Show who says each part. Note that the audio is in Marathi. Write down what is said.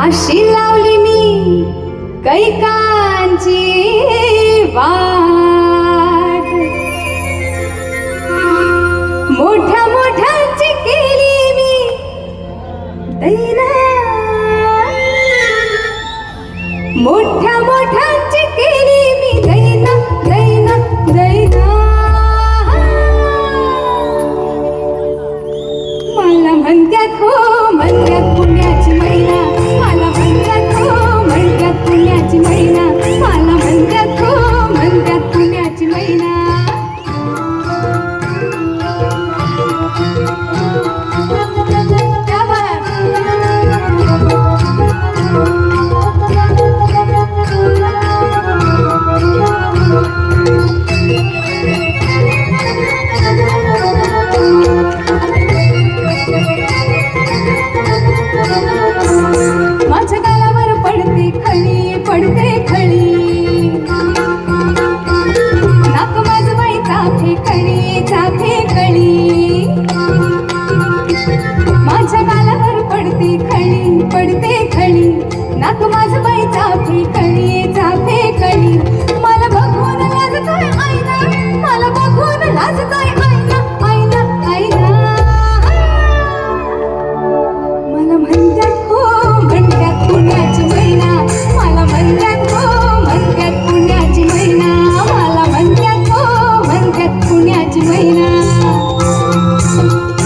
Speaker 1: अशी लावली मी कैकांची वाट, मोठ्या मोठ्यांची केली मी दैना, मोठ्या मोठ्यांची केली मी दैना दैना दैना. मला म्हणत्यात हो म्हणत्यात पुण्याची मैना, मला म्हणत्यात हो म्हणत्यात पुण्याची मैना, मला म्हणत्यात हो म्हणत्यात पुण्याची मैना. माझ्या गालावर पडते खळी पडते खळी, नाक माझं बाई चाफे कळी चाफे कळी. माझ्या गालावर पडते खळी पडते खळी, नाक माझं बाई चाफे कळी चाफे